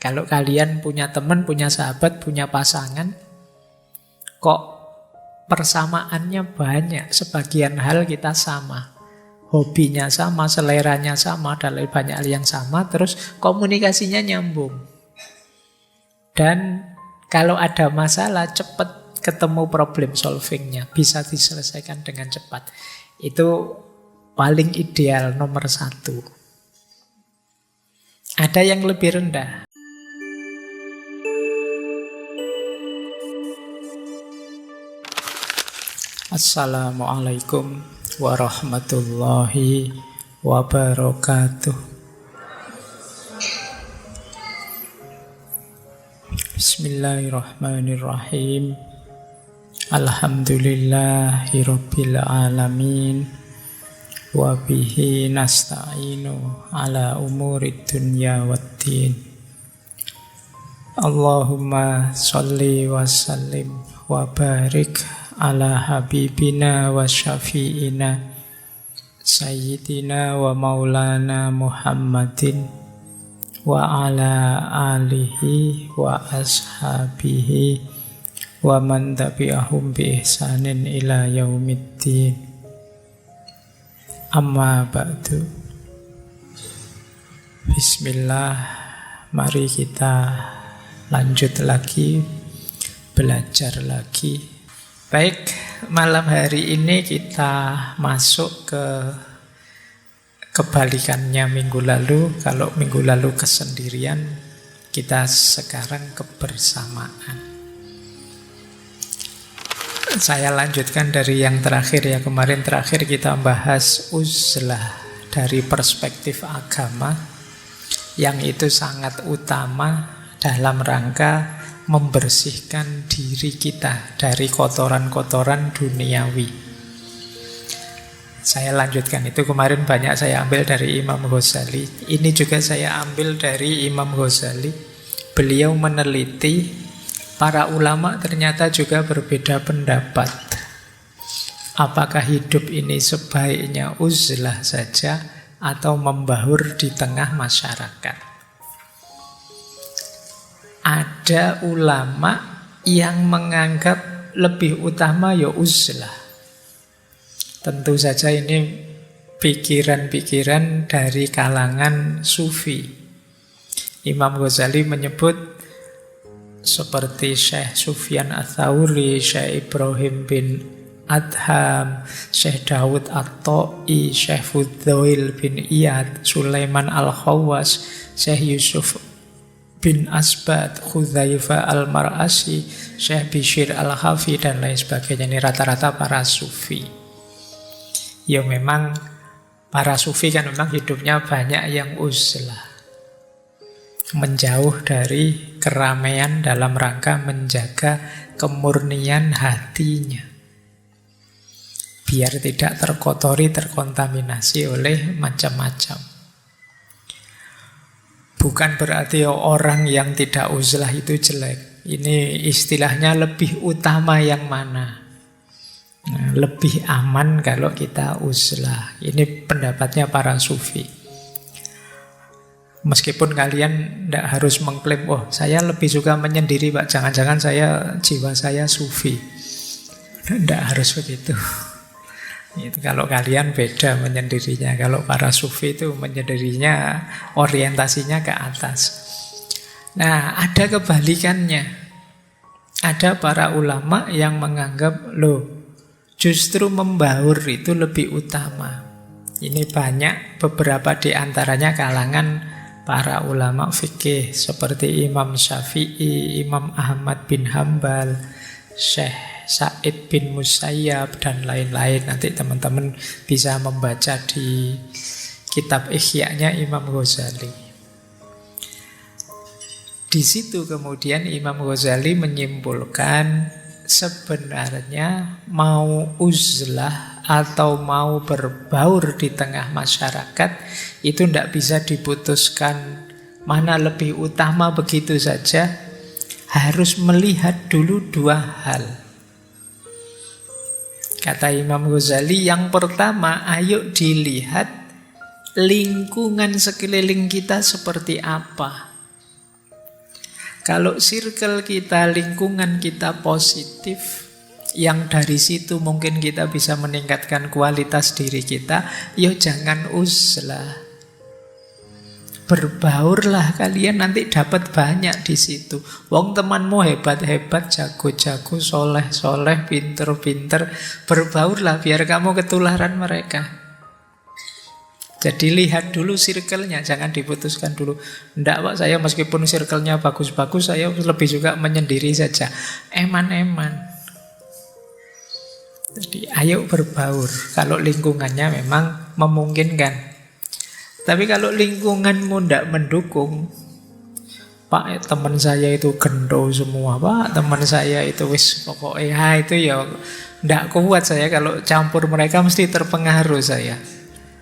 Kalau kalian punya teman, punya sahabat, punya pasangan, kok persamaannya banyak, sebagian hal kita sama. Hobinya sama, seleranya sama, dan banyak hal yang sama, terus komunikasinya nyambung. Dan kalau ada masalah, cepat ketemu problem solvingnya, bisa diselesaikan dengan cepat. Itu paling ideal, nomor 1. Ada yang lebih rendah. Assalamualaikum warahmatullahi wabarakatuh. Bismillahirrahmanirrahim. Alhamdulillahirabbil alamin. Wa bihi nasta'inu ala umurid dunya waddin. Allahumma sholli wa sallim wa barik ala habibina wa syafi'ina sayyidina wa maulana Muhammadin wa ala alihi wa ashabihi wa man tabi'ahum bi ihsanin ila yaumiddin. Amma ba'du. Bismillah, mari kita lanjut lagi, belajar lagi. Baik, malam hari ini kita masuk ke kebalikannya minggu lalu. Kalau minggu lalu kesendirian, kita sekarang kebersamaan. Saya lanjutkan dari yang terakhir ya. Kemarin terakhir kita bahas uzlah dari perspektif agama, yang itu sangat utama dalam rangka membersihkan diri kita dari kotoran-kotoran duniawi. Saya lanjutkan itu, kemarin banyak saya ambil dari Imam Ghazali. Ini juga saya ambil dari Imam Ghazali. Beliau meneliti, para ulama ternyata juga berbeda pendapat. Apakah hidup ini sebaiknya uzlah saja atau membaur di tengah masyarakat? Ada ulama yang menganggap lebih utama ya uzlah. Tentu saja ini pikiran-pikiran dari kalangan sufi. Imam Ghazali menyebut seperti Syekh Sufyan Ats-Tsauri, Syekh Ibrahim bin Adham, Syekh Dawud At-Ta'i, Syekh Fudzail bin Iyad, Sulaiman Al-Khawwas, Syekh Yusuf bin Asbad, Khuzaifah Al-Mar'asi, Syekh Bishr Al-Hafi, dan lain sebagainya. Ini rata-rata para sufi. Ya memang para sufi kan memang hidupnya banyak yang uzlah, menjauh dari keramaian dalam rangka menjaga kemurnian hatinya, biar tidak terkotori, terkontaminasi oleh macam-macam. Bukan berarti orang yang tidak uzlah itu jelek. Ini istilahnya lebih utama yang mana? Nah, lebih aman kalau kita uzlah. Ini pendapatnya para sufi. Meskipun kalian tidak harus mengklaim, oh saya lebih suka menyendiri Pak, jangan-jangan jiwa saya sufi. Tidak harus begitu. Itu kalau kalian beda menyendirinya. Kalau para sufi itu menyendirinya orientasinya ke atas. Nah, ada kebalikannya. Ada para ulama yang menganggap, justru membaur itu lebih utama. Ini banyak, beberapa di antaranya kalangan para ulama fikih seperti Imam Syafi'i, Imam Ahmad bin Hambal, Syekh Sa'id bin Musayyab, dan lain-lain. Nanti teman-teman bisa membaca di kitab Ihya-nya Imam Ghazali. Di situ kemudian Imam Ghazali menyimpulkan sebenarnya mau uzlah atau mau berbaur di tengah masyarakat itu tidak bisa diputuskan mana lebih utama begitu saja. Harus melihat dulu dua hal. Kata Imam Ghazali, yang pertama, ayo dilihat lingkungan sekeliling kita seperti apa. Kalau circle kita, lingkungan kita positif, yang dari situ mungkin kita bisa meningkatkan kualitas diri kita, ya jangan uzlah. Berbaurlah kalian, nanti dapat banyak di situ. Wong temanmu hebat-hebat, jago-jago, soleh-soleh, pinter-pinter. Berbaurlah biar kamu ketularan mereka. Jadi lihat dulu circle-nya, jangan diputuskan dulu. Enggak Pak, saya meskipun circle-nya bagus-bagus, saya lebih juga menyendiri saja. Eman-eman. Jadi ayo berbaur kalau lingkungannya memang memungkinkan. Tapi kalau lingkunganmu tidak mendukung, Pak, teman saya itu gendo semua, Pak, teman saya itu wis pokoknya itu ya tidak kuat saya kalau campur mereka, mesti terpengaruh saya.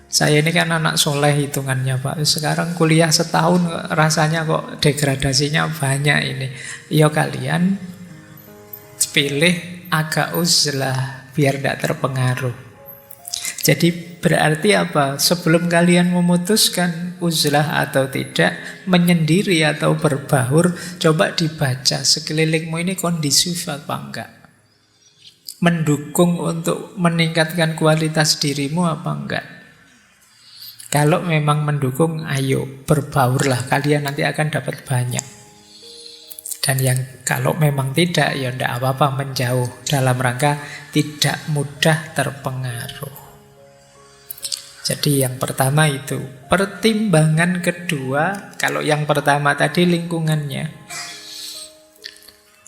Saya ini kan anak soleh hitungannya Pak. Sekarang kuliah setahun rasanya kok degradasinya banyak ini. Ya kalian pilih agak uzlah biar tidak terpengaruh. Jadi berarti apa? Sebelum kalian memutuskan uzlah atau tidak, menyendiri atau berbaur, coba dibaca sekelilingmu ini kondisif apa enggak. Mendukung untuk meningkatkan kualitas dirimu apa enggak. Kalau memang mendukung, ayo berbaurlah, kalian nanti akan dapat banyak. Dan yang kalau memang tidak, ya tidak apa-apa, menjauh dalam rangka tidak mudah terpengaruh. Jadi yang pertama itu. Pertimbangan kedua, kalau yang pertama tadi lingkungannya,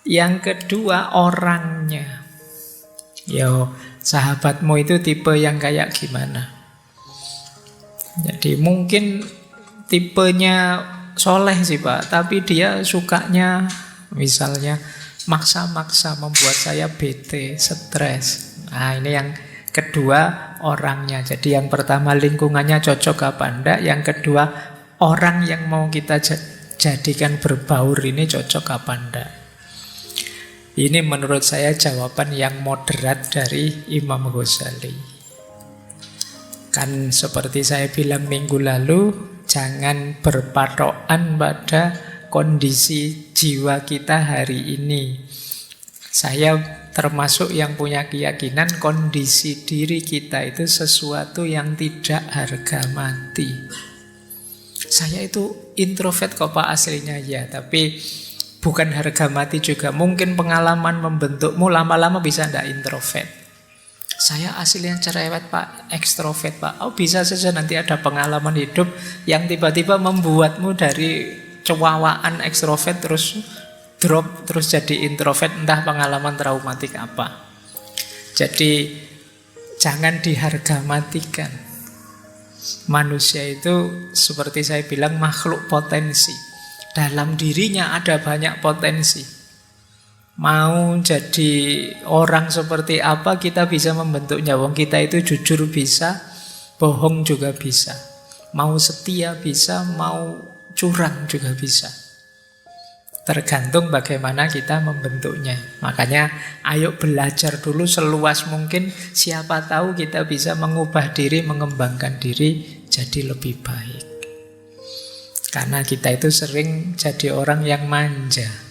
yang kedua orangnya. Yo, sahabatmu itu tipe yang kayak gimana? Jadi mungkin tipenya soleh sih Pak, tapi dia sukanya misalnya maksa-maksa, membuat saya bete, stres. Nah ini yang kedua orangnya. Jadi yang pertama lingkungannya cocok apa enggak, yang kedua orang yang mau kita jadikan berbaur ini cocok apa enggak. Ini menurut saya jawaban yang moderat dari Imam Ghazali. Kan seperti saya bilang minggu lalu, jangan berpatokan pada kondisi jiwa kita hari ini. Saya termasuk yang punya keyakinan kondisi diri kita itu sesuatu yang tidak harga mati. Saya itu introvert kok Pak aslinya ya, tapi bukan harga mati juga. Mungkin pengalaman membentukmu lama-lama bisa tidak introvert. Saya aslinya cerewet Pak, ekstrovert Pak. Oh bisa saja nanti ada pengalaman hidup yang tiba-tiba membuatmu dari cewawaan ekstrovert terus drop, terus jadi introvert, entah pengalaman traumatik apa. Jadi jangan diharga matikan. Manusia itu seperti saya bilang makhluk potensi. Dalam dirinya ada banyak potensi. Mau jadi orang seperti apa kita bisa membentuknya. Wong kita itu jujur bisa, bohong juga bisa. Mau setia bisa, mau curang juga bisa. Tergantung bagaimana kita membentuknya. Makanya ayo belajar dulu seluas mungkin. Siapa tahu kita bisa mengubah diri, mengembangkan diri jadi lebih baik. Karena kita itu sering jadi orang yang manja.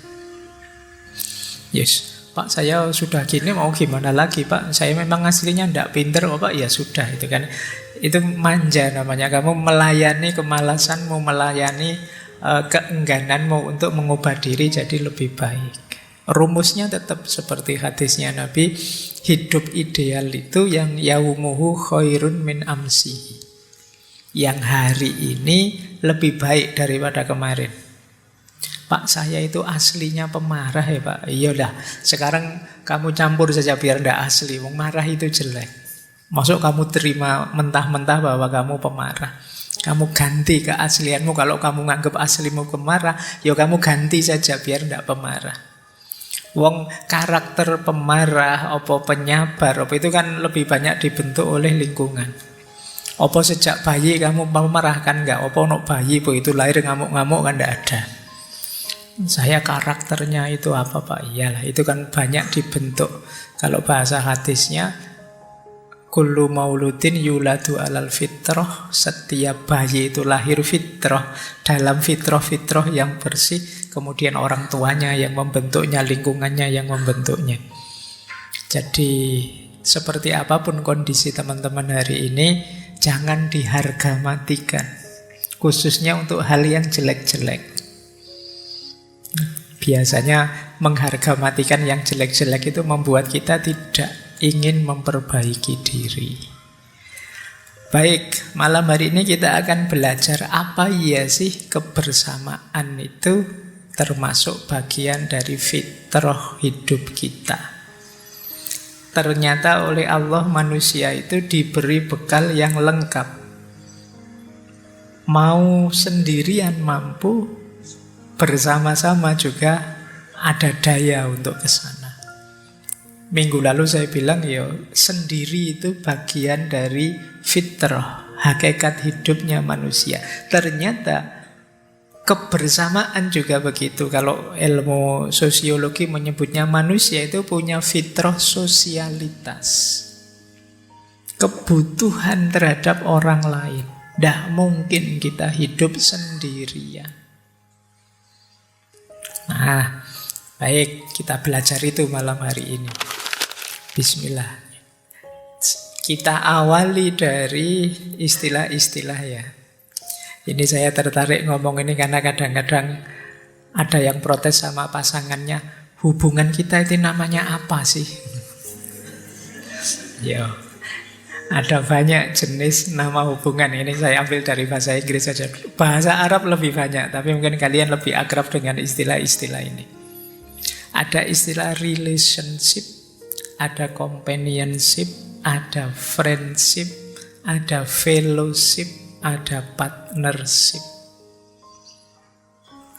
Yes, Pak saya sudah gini mau gimana lagi Pak. Saya memang aslinya tidak pinter kok Pak. Ya sudah itu kan. Itu manja namanya. Kamu melayani kemalasanmu, melayani keenggananmu untuk mengubah diri jadi lebih baik. Rumusnya tetap seperti hadisnya Nabi, hidup ideal itu yang yaumuhu khairun min amsi. Yang hari ini lebih baik daripada kemarin. Pak saya itu aslinya pemarah ya Pak. Iyalah sekarang kamu campur saja biar tidak asli. Wong marah itu jelek. Masuk kamu terima mentah-mentah bahwa kamu pemarah. Kamu ganti keaslianmu. Kalau kamu nganggap aslimu pemarah, ya kamu ganti saja biar tidak pemarah. Wong karakter pemarah, apa penyabar, apa itu kan lebih banyak dibentuk oleh lingkungan. Apa sejak bayi kamu memarahkan enggak? Apa ono bayi begitu lahir ngamuk-ngamuk kan tidak ada. Saya karakternya itu apa Pak? Iyalah itu kan banyak dibentuk. Kalau bahasa hadisnya Kullu mauludin yuladu alal fitrah. Setiap bayi itu lahir fitrah, dalam fitrah-fitrah yang bersih. Kemudian orang tuanya yang membentuknya, lingkungannya yang membentuknya. Jadi seperti apapun kondisi teman-teman hari ini, jangan diharga matikan. Khususnya untuk hal yang jelek-jelek. Biasanya mengharga matikan yang jelek-jelek itu membuat kita tidak ingin memperbaiki diri. Baik, malam hari ini kita akan belajar apa iya sih kebersamaan itu termasuk bagian dari fitrah hidup kita. Ternyata oleh Allah manusia itu diberi bekal yang lengkap. Mau sendirian mampu, bersama-sama juga ada daya untuk ke sana. Minggu lalu saya bilang sendiri itu bagian dari fitrah, hakikat hidupnya manusia. Ternyata kebersamaan juga begitu. Kalau ilmu sosiologi menyebutnya manusia itu punya fitrah sosialitas. Kebutuhan terhadap orang lain. Tidak mungkin kita hidup sendirian. Nah, baik, kita belajar itu malam hari ini. Bismillah. Kita awali dari istilah-istilah ya. Ini saya tertarik ngomong ini karena kadang-kadang ada yang protes sama pasangannya. Hubungan kita itu namanya apa sih? Ada banyak jenis nama hubungan. Ini saya ambil dari bahasa Inggris saja. Bahasa Arab lebih banyak, tapi mungkin kalian lebih akrab dengan istilah-istilah ini. Ada istilah relationship, ada companionship, ada friendship, ada fellowship, ada partnership.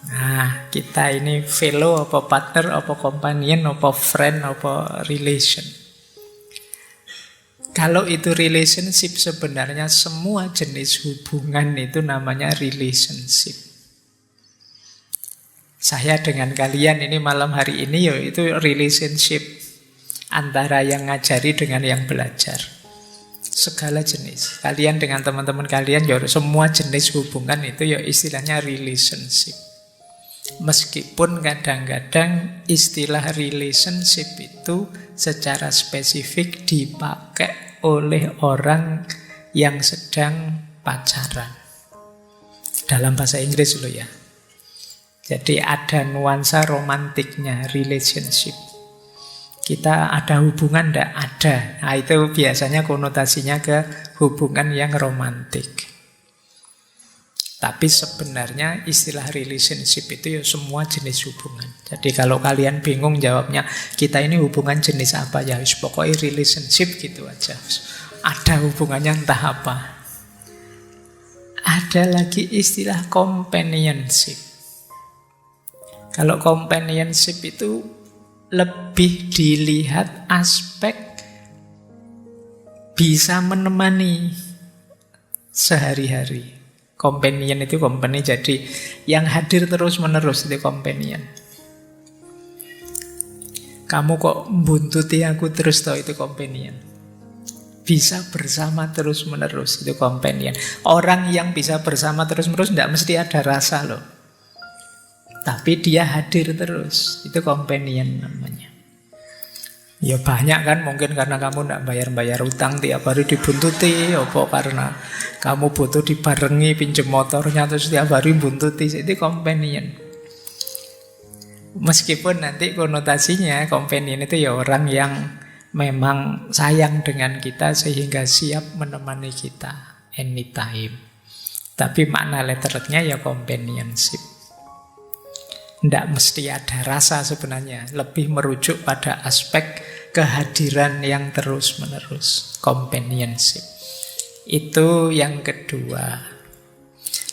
Nah, kita ini fellow, apa partner, apa companion, apa friend, apa relation. Kalau itu relationship, sebenarnya semua jenis hubungan itu namanya relationship. Saya dengan kalian ini malam hari ini itu relationship antara yang ngajari dengan yang belajar. Segala jenis. Kalian dengan teman-teman kalian semua jenis hubungan itu istilahnya relationship. Meskipun kadang-kadang istilah relationship itu secara spesifik dipakai oleh orang yang sedang pacaran. Dalam bahasa Inggris loh ya. Jadi ada nuansa romantiknya relationship. Kita ada hubungan, tidak ada. Nah, itu biasanya konotasinya ke hubungan yang romantik. Tapi sebenarnya istilah relationship itu semua jenis hubungan. Jadi kalau kalian bingung jawabnya, kita ini hubungan jenis apa ya? Pokoknya relationship gitu aja. Ada hubungannya entah apa. Ada lagi istilah companionship. Kalau companionship itu lebih dilihat aspek bisa menemani sehari-hari. Companion itu company, jadi yang hadir terus-menerus itu companion. Kamu kok buntuti aku terus toh, itu companion. Bisa bersama terus-menerus, itu companion. Orang yang bisa bersama terus-menerus tidak mesti ada rasa loh. Tapi dia hadir terus, itu companion namanya. Ya banyak kan, mungkin karena kamu tidak bayar-bayar utang tiap hari dibuntuti, apa karena kamu butuh dibarengi pinjam motornya terus tiap hari buntuti, itu companion. Meskipun nanti konotasinya companion itu orang yang memang sayang dengan kita sehingga siap menemani kita anytime. Tapi makna letternya companionship. Tidak mesti ada rasa sebenarnya. Lebih merujuk pada aspek kehadiran yang terus-menerus. Companionship. Itu yang kedua.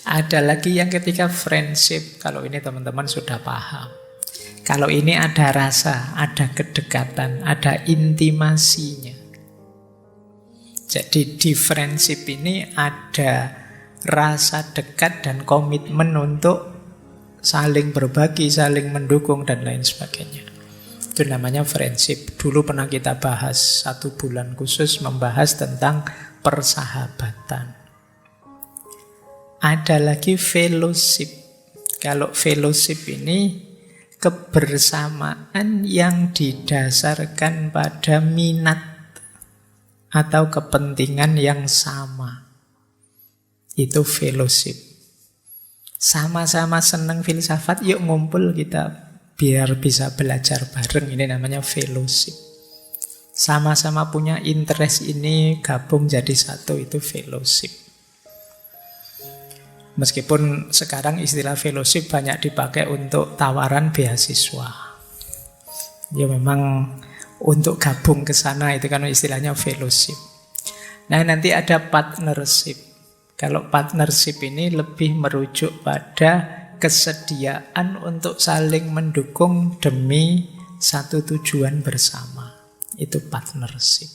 Ada lagi yang ketiga, friendship. Kalau ini teman-teman sudah paham. Kalau ini ada rasa, ada kedekatan, ada intimasinya. Jadi di friendship ini ada rasa dekat dan komitmen untuk saling berbagi, saling mendukung, dan lain sebagainya. Itu namanya friendship. Dulu pernah kita bahas 1 bulan khusus membahas tentang persahabatan. Ada lagi fellowship. Kalau fellowship ini kebersamaan yang didasarkan pada minat atau kepentingan yang sama. Itu fellowship. Sama-sama senang filsafat, yuk ngumpul kita biar bisa belajar bareng. Ini namanya fellowship. Sama-sama punya interest ini, gabung jadi satu, itu fellowship. Meskipun sekarang istilah fellowship banyak dipakai untuk tawaran beasiswa. Ya memang untuk gabung ke sana itu kan istilahnya fellowship. Nah, nanti ada partnership. Kalau partnership ini lebih merujuk pada kesediaan untuk saling mendukung demi satu tujuan bersama. Itu partnership.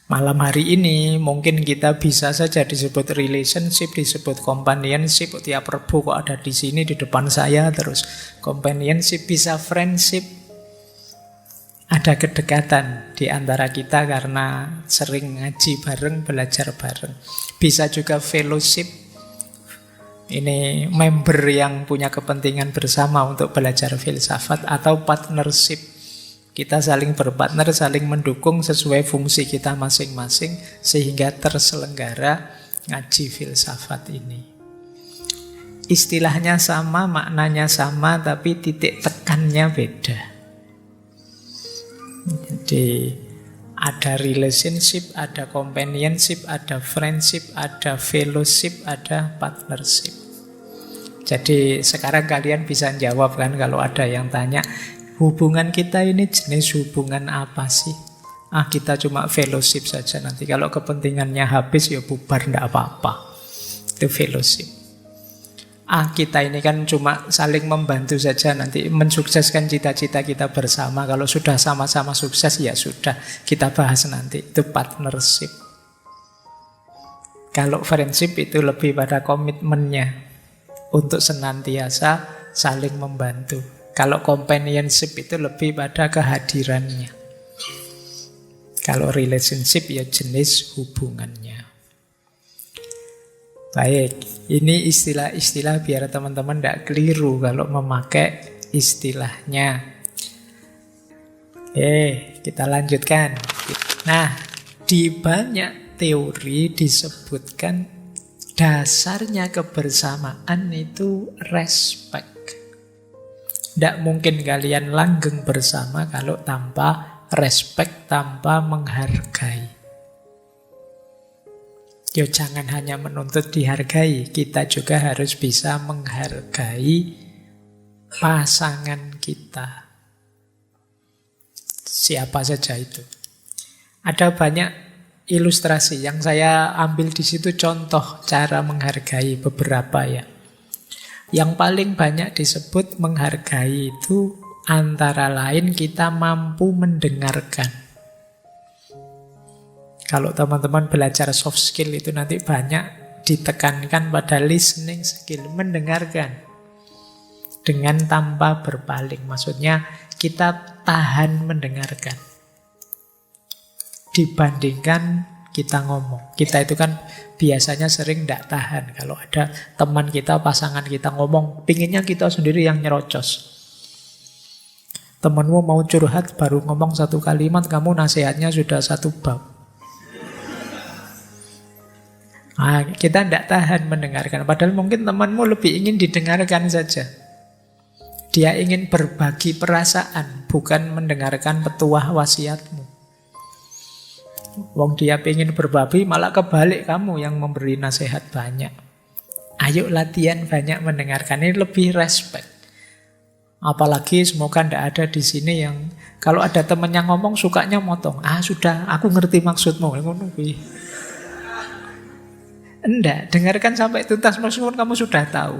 Malam hari ini mungkin kita bisa saja disebut relationship, disebut companionship. Tiap Rebo kok ada di sini di depan saya terus. Companionship, bisa friendship. Ada kedekatan di antara kita karena sering ngaji bareng, belajar bareng. Bisa juga fellowship. Ini member yang punya kepentingan bersama untuk belajar filsafat. Atau partnership. Kita saling berpartner, saling mendukung sesuai fungsi kita masing-masing sehingga terselenggara ngaji filsafat ini. Istilahnya sama, maknanya sama, tapi titik tekannya beda. Jadi ada relationship, ada companionship, ada friendship, ada fellowship, ada partnership. Jadi sekarang kalian bisa jawab kan kalau ada yang tanya, hubungan kita ini jenis hubungan apa sih? Kita cuma fellowship saja. Nanti kalau kepentingannya habis ya bubar, tidak apa-apa. Itu fellowship. Kita ini kan cuma saling membantu saja. Nanti mensukseskan cita-cita kita bersama. Kalau sudah sama-sama sukses ya sudah. Kita bahas nanti. Itu partnership. Kalau friendship itu lebih pada komitmennya untuk senantiasa saling membantu. Kalau companionship itu lebih pada kehadirannya. Kalau relationship ya jenis hubungannya. Baik, ini istilah-istilah biar teman-teman tidak keliru kalau memakai istilahnya. Kita lanjutkan. Nah, di banyak teori disebutkan dasarnya kebersamaan itu respect. Tidak mungkin kalian langgeng bersama kalau tanpa respect, tanpa menghargai. Yo, jangan hanya menuntut dihargai, kita juga harus bisa menghargai pasangan kita. Siapa saja itu. Ada banyak ilustrasi yang saya ambil di situ, contoh cara menghargai beberapa ya. Yang paling banyak disebut menghargai itu antara lain kita mampu mendengarkan. Kalau teman-teman belajar soft skill itu nanti banyak ditekankan pada listening skill, mendengarkan dengan tanpa berpaling. Maksudnya kita tahan mendengarkan dibandingkan kita ngomong. Kita itu kan biasanya sering tidak tahan. Kalau ada teman kita, pasangan kita ngomong, pinginnya kita sendiri yang nyerocos. Temanmu mau curhat, baru ngomong 1 kalimat, kamu nasihatnya sudah 1 bab. Kita tidak tahan mendengarkan. Padahal mungkin temanmu lebih ingin didengarkan saja. Dia ingin berbagi perasaan, bukan mendengarkan petuah wasiatmu. Wong dia pengen berbagi, malah kebalik kamu yang memberi nasihat banyak. Ayo latihan banyak mendengarkan, ini lebih respect. Apalagi semoga tidak ada di sini yang kalau ada teman yang ngomong sukanya motong. Sudah, aku ngerti maksudmu. Enggak, dengarkan sampai tuntas, meskipun kamu sudah tahu.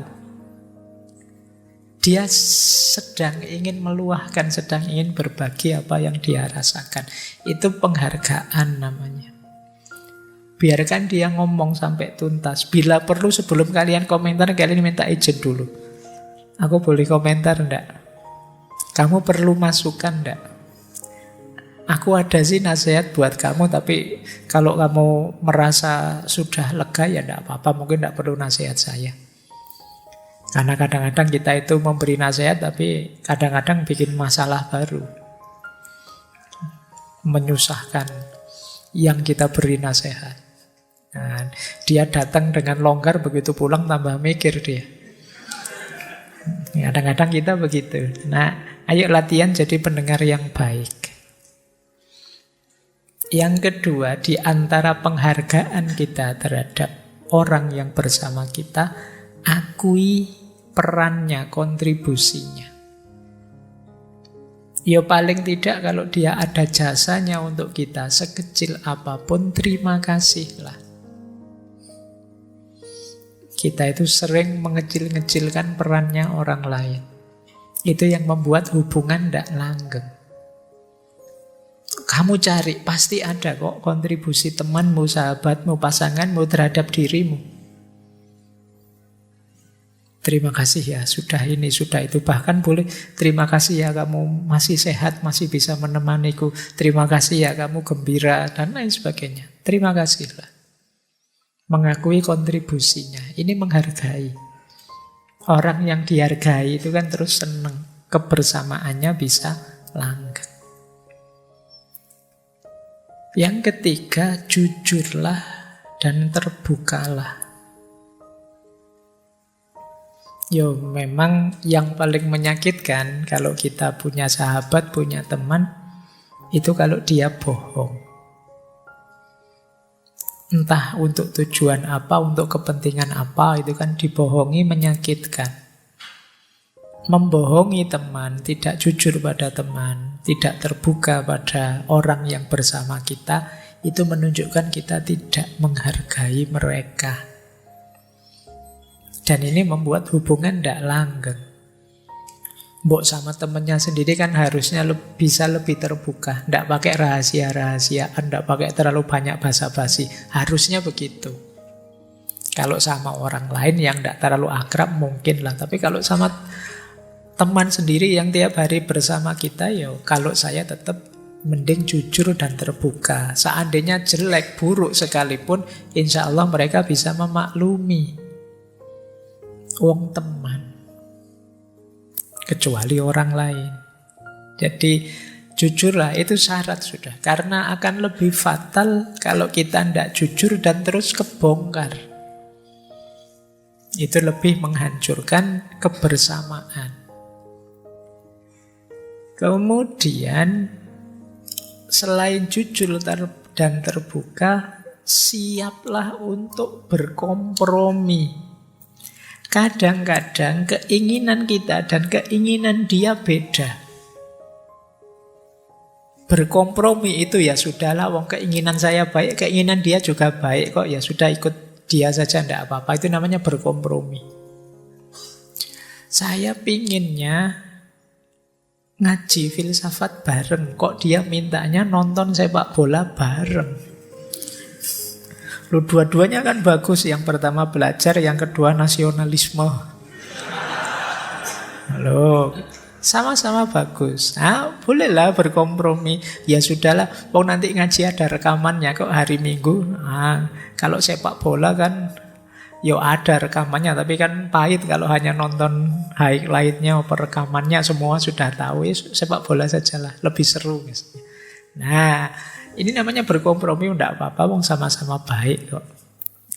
Dia sedang ingin meluahkan, sedang ingin berbagi apa yang dia rasakan. Itu penghargaan namanya. Biarkan dia ngomong sampai tuntas. Bila perlu sebelum kalian komentar, kalian minta izin dulu. Aku boleh komentar enggak? Kamu perlu masukan enggak? Aku ada sih nasihat buat kamu, tapi kalau kamu merasa sudah lega ya enggak apa-apa, mungkin enggak perlu nasihat saya. Karena kadang-kadang kita itu memberi nasihat, tapi kadang-kadang bikin masalah baru. Menyusahkan yang kita beri nasihat. Nah, dia datang dengan longgar, begitu pulang tambah mikir dia. Kadang-kadang kita begitu. Nah, ayo latihan jadi pendengar yang baik. Yang kedua, di antara penghargaan kita terhadap orang yang bersama kita, akui perannya, kontribusinya. Ya paling tidak kalau dia ada jasanya untuk kita, sekecil apapun, terima kasihlah. Kita itu sering mengecil-ngecilkan perannya orang lain. Itu yang membuat hubungan tidak langgeng. Kamu cari, pasti ada kok kontribusi temanmu, sahabatmu, pasanganmu terhadap dirimu. Terima kasih ya, sudah ini, sudah itu. Bahkan boleh, terima kasih ya kamu masih sehat, masih bisa menemaniku. Terima kasih ya kamu gembira, dan lain sebagainya. Terima kasihlah. Mengakui kontribusinya, ini menghargai. Orang yang dihargai itu kan terus senang, kebersamaannya bisa langgeng. Yang ketiga, jujurlah dan terbukalah. Yo, memang yang paling menyakitkan kalau kita punya sahabat, punya teman, itu kalau dia bohong. Entah untuk tujuan apa, untuk kepentingan apa, itu kan dibohongi menyakitkan. Membohongi teman, tidak jujur pada teman, tidak terbuka pada orang yang bersama kita, itu menunjukkan kita tidak menghargai mereka. Dan ini membuat hubungan tidak langgeng. Mbok sama temennya sendiri kan harusnya bisa lebih terbuka. Tidak pakai rahasia-rahasiaan, tidak pakai terlalu banyak basa-basi. Harusnya begitu. Kalau sama orang lain yang tidak terlalu akrab mungkin lah. Tapi kalau sama teman sendiri yang tiap hari bersama kita, ya kalau saya tetap mending jujur dan terbuka. Seandainya jelek, buruk sekalipun, insya Allah mereka bisa memaklumi. Wong teman, kecuali orang lain. Jadi jujurlah, itu syarat sudah. Karena akan lebih fatal kalau kita tidak jujur dan terus kebongkar. Itu lebih menghancurkan kebersamaan. Kemudian selain jujur dan terbuka, siaplah untuk berkompromi. Kadang-kadang keinginan kita dan keinginan dia beda. Berkompromi itu ya sudahlah, wong keinginan saya baik, keinginan dia juga baik kok, ya sudah ikut dia saja, tidak apa-apa. Itu namanya berkompromi. Saya pinginnya ngaji filsafat bareng, kok dia mintanya nonton sepak bola bareng. Lu dua-duanya kan bagus, yang pertama belajar, yang kedua nasionalisme. Halo, sama-sama bagus. Nah, bolehlah berkompromi. Ya sudahlah, nanti ngaji ada rekamannya kok hari Minggu. Nah, kalau sepak bola kan yo ada rekamannya, tapi kan pahit kalau hanya nonton highlight-nya atau rekamannya, semua sudah tahu. Ya, sepak bola sajalah, lebih seru misalnya. Nah, ini namanya berkompromi, enggak apa-apa, wong sama-sama baik kok.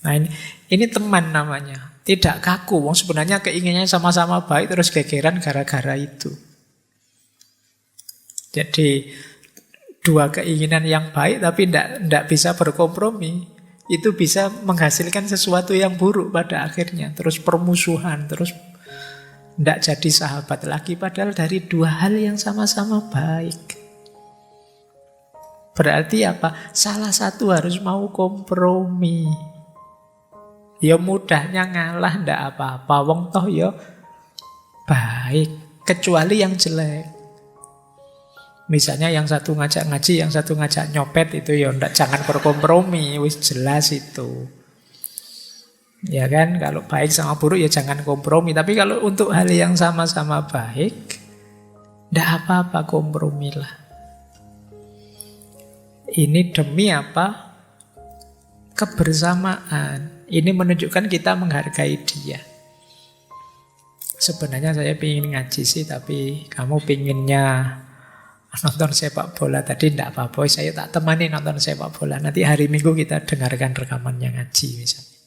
Nah, ini teman namanya. Tidak kaku, wong sebenarnya keinginannya sama-sama baik terus gegeran gara-gara itu. Jadi dua keinginan yang baik tapi enggak bisa berkompromi, itu bisa menghasilkan sesuatu yang buruk pada akhirnya. Terus permusuhan, terus enggak jadi sahabat lagi, padahal dari dua hal yang sama-sama baik. Berarti apa? Salah satu harus mau kompromi. Ya mudahnya ngalah ndak apa-apa, wong toh ya baik, kecuali yang jelek. Misalnya yang satu ngajak ngaji, yang satu ngajak nyopet, itu ya ndak, jangan berkompromi, wis jelas itu. Ya kan, kalau baik sama buruk ya jangan kompromi. Tapi kalau untuk hal yang sama-sama baik, Tidak apa-apa, kompromilah. Ini demi apa? Kebersamaan. Ini menunjukkan kita menghargai dia. Sebenarnya saya ingin ngaji sih, tapi kamu pinginnya nonton sepak bola tadi, tidak apa-apa. Saya tak temani nonton sepak bola. Nanti hari Minggu kita dengarkan rekamannya ngaji misalnya.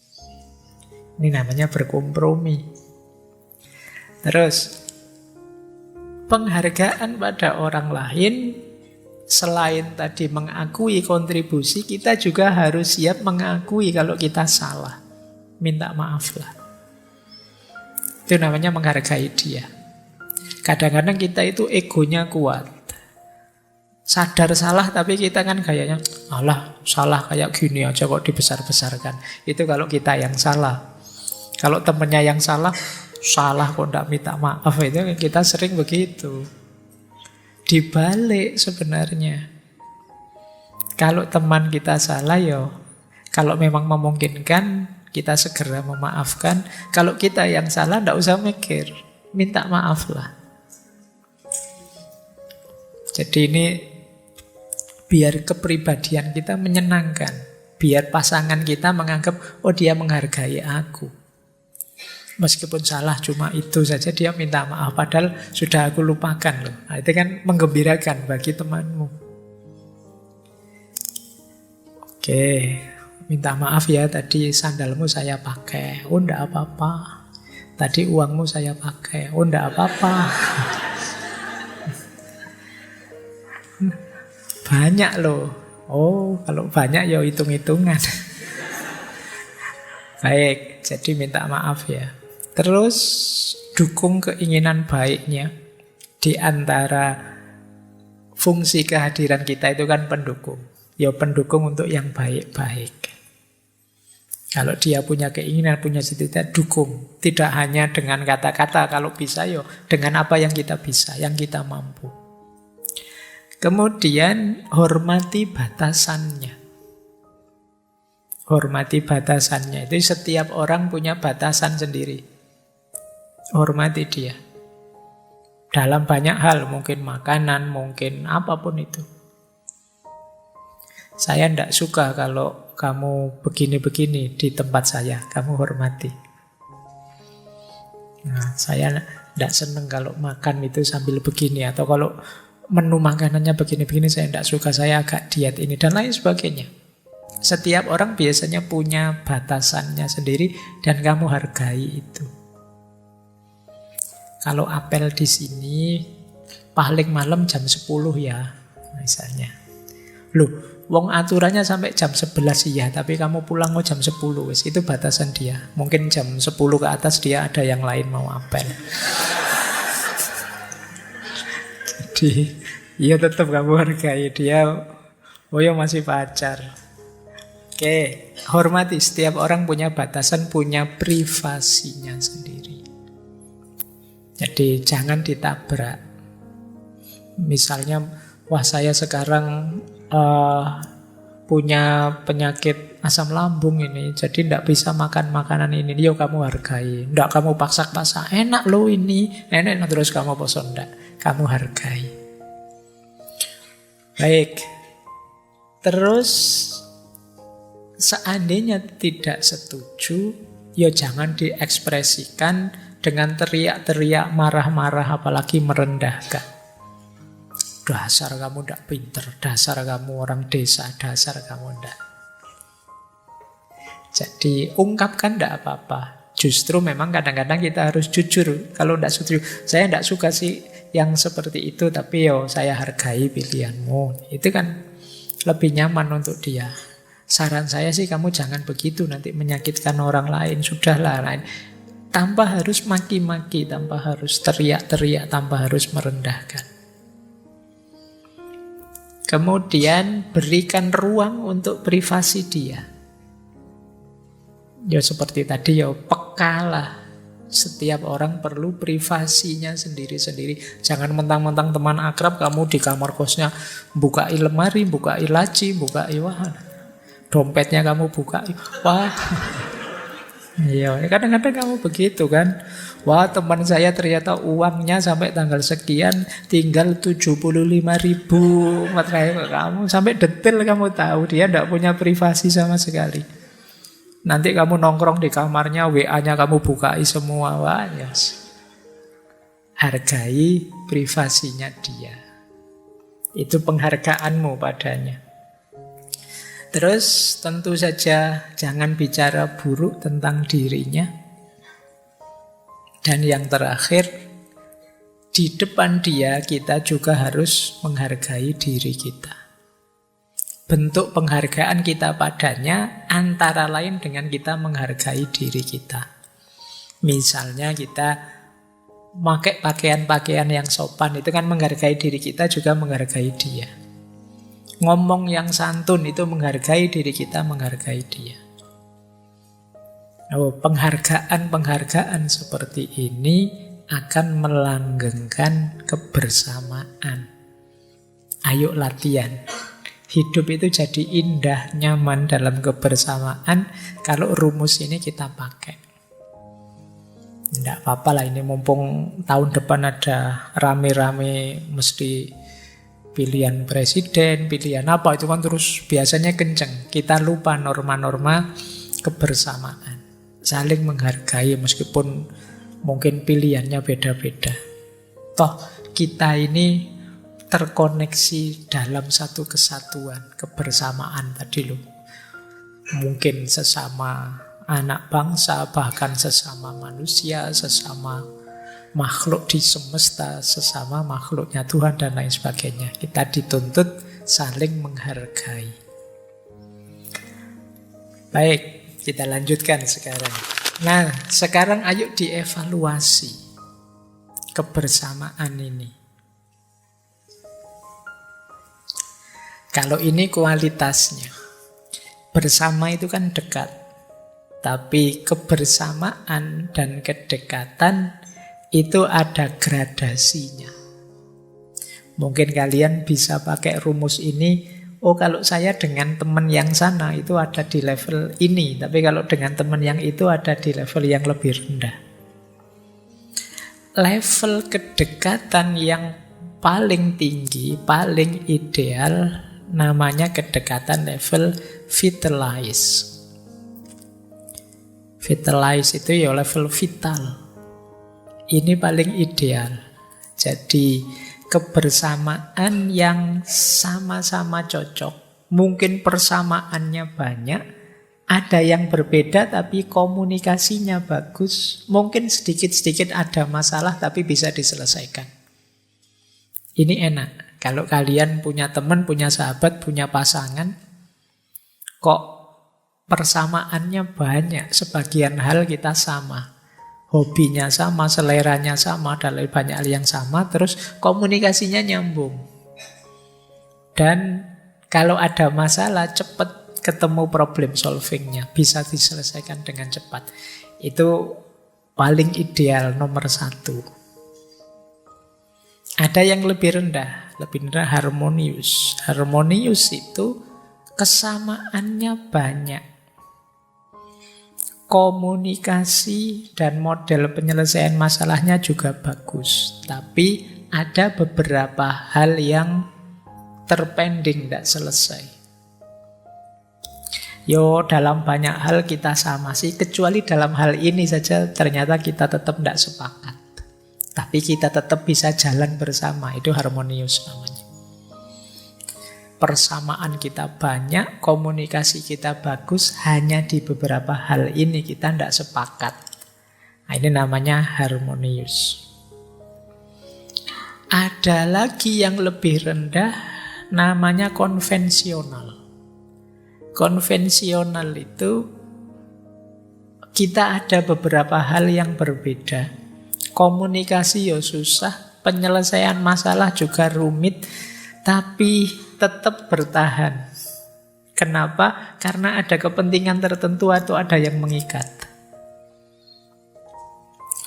Ini namanya berkompromi. Terus, penghargaan pada orang lain, selain tadi mengakui kontribusi, kita juga harus siap mengakui kalau kita salah. Minta maaf lah. Itu namanya menghargai dia. Kadang-kadang kita itu egonya kuat. Sadar salah tapi kita kan gayanya, alah salah kayak gini aja kok dibesar-besarkan. Itu kalau kita yang salah. Kalau temennya yang salah kok tidak minta maaf. Itu kita sering begitu. Dibalik sebenarnya. Kalau teman kita salah, kalau memang memungkinkan, kita segera memaafkan. Kalau kita yang salah, tidak usah mikir. Minta maaf lah. Jadi ini biar kepribadian kita menyenangkan. Biar pasangan kita menganggap, oh dia menghargai aku. Meskipun salah cuma itu saja, dia minta maaf. Padahal sudah aku lupakan loh. Nah, itu kan menggembirakan bagi temanmu. Oke, minta maaf ya, tadi sandalmu saya pakai. Oh, enggak apa-apa. Tadi uangmu saya pakai. Oh, enggak apa-apa. Banyak loh. Oh, kalau banyak ya hitung-hitungan. Baik, jadi minta maaf ya. Terus dukung keinginan baiknya. Di antara fungsi kehadiran kita itu kan pendukung. Ya pendukung untuk yang baik-baik. Kalau dia punya keinginan, punya cita-cita, dukung. Tidak hanya dengan kata-kata, kalau bisa dengan apa yang kita bisa, yang kita mampu. Kemudian hormati batasannya. Hormati batasannya. Itu setiap orang punya batasan sendiri. Hormati dia. Dalam banyak hal, mungkin makanan, mungkin apapun itu. Saya tidak suka kalau kamu begini-begini di tempat saya. Kamu hormati. Nah, saya tidak senang kalau makan itu sambil begini. Atau kalau menu makanannya begini-begini, saya tidak suka. Saya agak diet ini dan lain sebagainya. Setiap orang biasanya punya batasannya sendiri dan kamu hargai itu. Kalau apel di sini paling malam jam 10 ya, misalnya. Loh, wong aturannya sampai jam 11 ya, tapi kamu pulang jam 10 wis, itu batasan dia. Mungkin jam 10 ke atas dia ada yang lain mau apel. Jadi, ya tetap kamu hargai dia. Oh ya masih pacar. Oke, hormati. Setiap orang punya batasan, punya privasinya sendiri. Jadi jangan ditabrak. Misalnya, wah saya sekarang punya penyakit asam lambung ini, jadi tidak bisa makan makanan ini. Yo kamu hargai. Tidak kamu paksa-paksa. Enak loh ini, enak terus kamu bosan tidak. Kamu hargai. Baik. Terus seandainya tidak setuju, ya jangan diekspresikan dengan teriak-teriak, marah-marah, apalagi merendahkan. Dasar kamu tidak pinter, dasar kamu orang desa, dasar kamu tidak. Jadi ungkapkan tidak apa-apa. Justru memang kadang-kadang kita harus jujur. Kalau tidak setuju, saya tidak suka sih yang seperti itu, tapi saya hargai pilihanmu. Itu kan lebih nyaman untuk dia. Saran saya sih kamu jangan begitu, nanti menyakitkan orang lain. Sudahlah, lain. Tanpa harus maki-maki, tanpa harus teriak-teriak, tanpa harus merendahkan. Kemudian berikan ruang untuk privasi dia. Ya seperti tadi pekalah. Setiap orang perlu privasinya sendiri-sendiri. Jangan mentang-mentang teman akrab kamu di kamar kosnya bukai lemari, bukai laci, bukai dompetnya kamu buka. Wah. Iya, kadang-kadang kamu begitu kan. Wah, teman saya ternyata uangnya sampai tanggal sekian tinggal 75.000. Makanya kamu sampai detail kamu tahu dia tidak punya privasi sama sekali. Nanti kamu nongkrong di kamarnya, WA-nya kamu bukai semua. Wah, yes. Hargai privasinya dia. Itu penghargaanmu padanya. Terus tentu saja jangan bicara buruk tentang dirinya. Dan yang terakhir, di depan dia kita juga harus menghargai diri kita. Bentuk penghargaan kita padanya antara lain dengan kita menghargai diri kita. Misalnya kita pakai pakaian-pakaian yang sopan, itu kan menghargai diri kita juga menghargai dia. Ngomong yang santun itu menghargai diri kita, menghargai dia. Penghargaan-penghargaan seperti ini akan melanggengkan kebersamaan. Ayo latihan. Hidup itu jadi indah, nyaman dalam kebersamaan kalau rumus ini kita pakai. Tidak apa-apa lah, ini mumpung tahun depan ada rame-rame mesti pilihan presiden, pilihan apa, itu kan terus biasanya kenceng. Kita lupa norma-norma kebersamaan. Saling menghargai meskipun mungkin pilihannya beda-beda. Toh kita ini terkoneksi dalam satu kesatuan, kebersamaan tadi loh. Mungkin sesama anak bangsa, bahkan sesama manusia, sesama makhluk di semesta, sesama makhluknya Tuhan dan lain sebagainya. Kita dituntut saling menghargai. Baik, kita lanjutkan sekarang. Nah, sekarang ayo dievaluasi kebersamaan ini. Kalau ini kualitasnya. Bersama itu kan dekat. Tapi kebersamaan dan kedekatan itu ada gradasinya. Mungkin kalian bisa pakai rumus ini. Oh, kalau saya dengan teman yang sana itu ada di level ini. Tapi kalau dengan teman yang itu ada di level yang lebih rendah. Level kedekatan yang paling tinggi, paling ideal, namanya kedekatan level vitalize. Vitalize itu ya level vital. Ini paling ideal. Jadi kebersamaan yang sama-sama cocok. Mungkin persamaannya banyak, ada yang berbeda tapi komunikasinya bagus. Mungkin sedikit-sedikit ada masalah tapi bisa diselesaikan. Ini enak. Kalau kalian punya teman, punya sahabat, punya pasangan, kok persamaannya banyak, sebagian hal kita sama. Hobinya sama, seleranya sama, dan banyak hal yang sama, terus komunikasinya nyambung. Dan kalau ada masalah, cepat ketemu problem solvingnya, bisa diselesaikan dengan cepat. Itu paling ideal, nomor 1. Ada yang lebih rendah harmonius. Harmonius itu kesamaannya banyak. Komunikasi dan model penyelesaian masalahnya juga bagus. Tapi ada beberapa hal yang terpending, tidak selesai. Dalam banyak hal kita sama sih, kecuali dalam hal ini saja ternyata kita tetap tidak sepakat. Tapi kita tetap bisa jalan bersama, itu harmonius namanya. Persamaan kita banyak, komunikasi kita bagus, hanya di beberapa hal ini kita tidak sepakat. Nah, ini namanya harmonius. Ada lagi yang lebih rendah, namanya konvensional. Konvensional itu kita ada beberapa hal yang berbeda. Komunikasi ya susah, penyelesaian masalah juga rumit, tapi tetap bertahan. Kenapa? Karena ada kepentingan tertentu atau ada yang mengikat.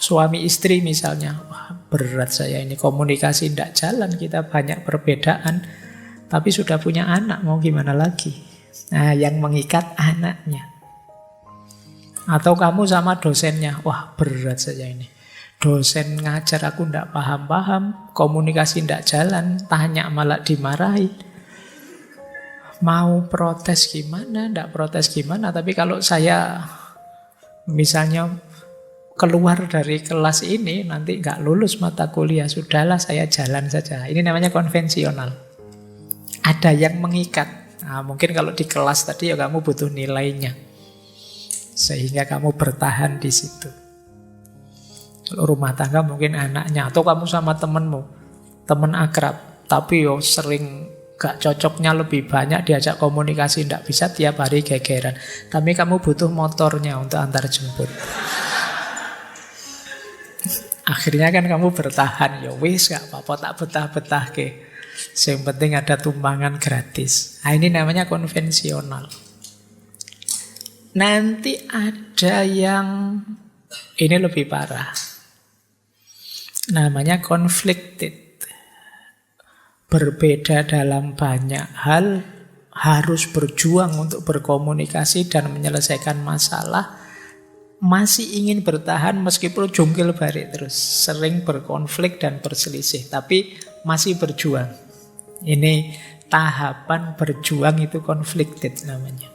Suami istri misalnya, wah berat saya ini, komunikasi tidak jalan, kita banyak perbedaan, tapi sudah punya anak, mau gimana lagi? Nah, yang mengikat anaknya. Atau kamu sama dosennya, wah berat saja ini. Dosen ngajar aku ndak paham-paham, komunikasi ndak jalan, tanya malah dimarahin. Mau protes gimana, ndak protes gimana, tapi kalau saya misalnya keluar dari kelas ini, nanti nggak lulus mata kuliah, sudahlah saya jalan saja. Ini namanya konvensional. Ada yang mengikat. Nah, mungkin kalau di kelas tadi ya kamu butuh nilainya, sehingga kamu bertahan di situ. Kalau rumah tangga mungkin anaknya, atau kamu sama temenmu, temen akrab, tapi yo sering gak cocoknya lebih banyak, diajak komunikasi ndak bisa, tiap hari gegeran. Tapi kamu butuh motornya untuk antar jemput. Akhirnya kan kamu bertahan, ya wis gak apa-apa, tak betah-betah ke. Yang penting ada tumpangan gratis. Nah, ini namanya konvensional. Nanti ada yang ini lebih parah. Namanya conflicted. Berbeda dalam banyak hal, harus berjuang untuk berkomunikasi dan menyelesaikan masalah, masih ingin bertahan meskipun jungkil balik terus, sering berkonflik dan berselisih, tapi masih berjuang. Ini tahapan berjuang, itu conflicted namanya.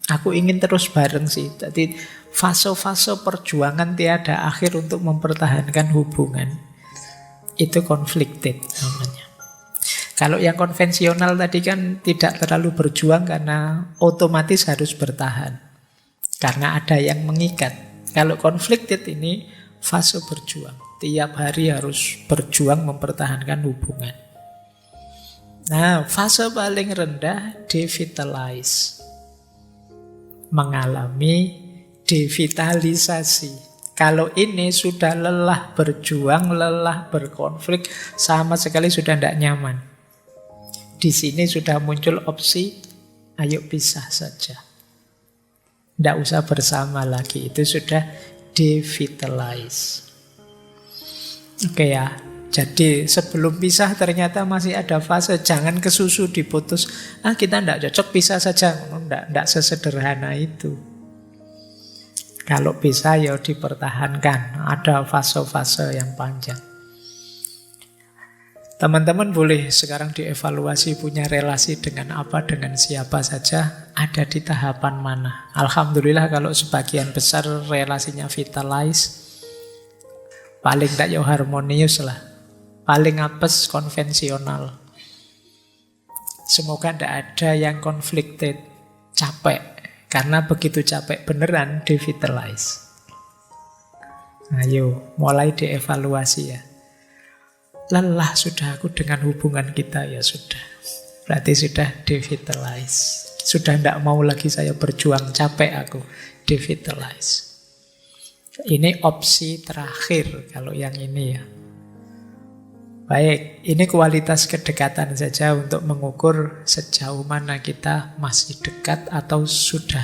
Aku ingin terus bareng sih. Jadi fase-fase perjuangan tiada akhir untuk mempertahankan hubungan, itu conflicted namanya. Kalau yang konvensional tadi kan tidak terlalu berjuang karena otomatis harus bertahan, karena ada yang mengikat. Kalau conflicted ini fase berjuang. Tiap hari harus berjuang mempertahankan hubungan. Nah, fase paling rendah devitalize. Mengalami devitalisasi. Kalau ini sudah lelah berjuang, lelah berkonflik, sama sekali sudah tidak nyaman. Di sini sudah muncul opsi, ayo pisah saja. Tidak usah bersama lagi, itu sudah devitalize. Oke ya, jadi sebelum pisah ternyata masih ada fase, jangan kesusu diputus. Kita tidak cocok, pisah saja. Tidak sesederhana itu. Kalau bisa ya dipertahankan, ada fase-fase yang panjang. Teman-teman boleh sekarang dievaluasi punya relasi dengan apa, dengan siapa saja, ada di tahapan mana. Alhamdulillah kalau sebagian besar relasinya vitalize, paling tidak ya harmonius lah. Paling apes konvensional. Semoga tidak ada yang conflicted, capek. Karena begitu capek beneran devitalize. Ayo mulai dievaluasi ya. Lelah sudah aku dengan hubungan kita, ya sudah. Berarti sudah devitalize. Sudah tidak mau lagi saya berjuang, capek aku. Devitalize. Ini opsi terakhir kalau yang ini ya. Baik, ini kualitas kedekatan saja untuk mengukur sejauh mana kita masih dekat atau sudah